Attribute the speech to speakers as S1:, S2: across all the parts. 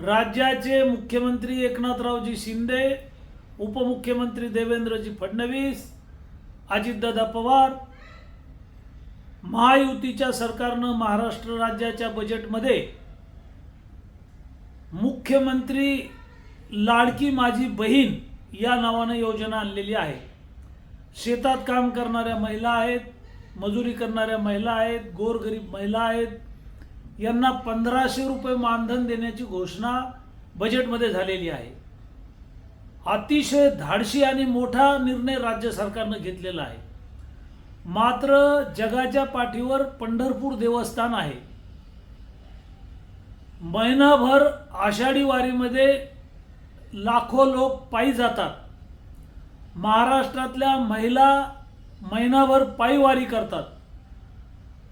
S1: राज्याचे मुख्यमंत्री एकनाथरावजी शिंदे, उपमुख्यमंत्री देवेंद्रजी फडणवीस, अजितदादा पवार, महायुतीच्या सरकारनं महाराष्ट्र राज्याच्या बजेटमध्ये मुख्यमंत्री लाडकी माझी बहीण या नावाने योजना आणलेली आहे। शेतात काम करणाऱ्या महिला आहेत, मजुरी करणाऱ्या महिला आहेत, गोरगरीब महिला आहेत, यांना 1500 रुपये मानधन देण्याची घोषणा बजेटमध्ये झालेली आहे। अतिशय धाडसी आणि मोठा निर्णय राज्य सरकारने घेतलेला आहे। मात्र जगाच्या पाठीवर पंढरपूर देवस्थान आहे। महिनाभर आषाढी वारीमध्ये लाखो लोक पायी जातात। महाराष्ट्रातल्या महिला महिनाभर पायी वारी करतात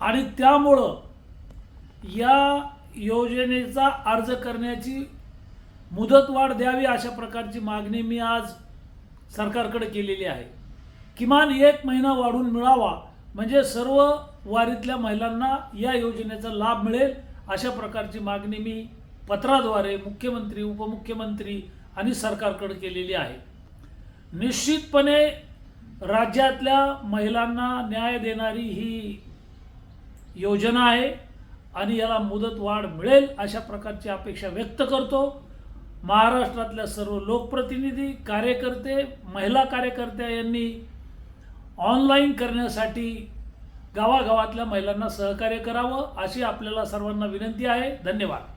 S1: आणि त्यामुळं या योजनेचा अर्ज करण्याची मुदतवाढ द्यावी अशा प्रकारची मागणी मी आज सरकारकडे केलेली आहे। किमान 1 महिना वाढून मिळावा म्हणजे सर्व वारीतल्या महिलांना या योजनेचा लाभ मिळेल अशा प्रकारची मागणी मी पत्राद्वारे मुख्यमंत्री, उपमुख्यमंत्री आणि सरकारकडे केलेली आहे। निश्चितपणे राज्यातल्या महिलांना न्याय देणारी ही योजना आहे आणि याला मुदतवाढ मिळेल अशा प्रकारची अपेक्षा व्यक्त करतो। महाराष्ट्रातल्या सर्व लोकप्रतिनिधी, कार्यकर्ते, महिला कार्यकर्त्या यांनी ऑनलाईन करण्यासाठी गावागावातल्या महिलांना सहकार्य करावं अशी आपल्याला सर्वांना विनंती आहे। धन्यवाद।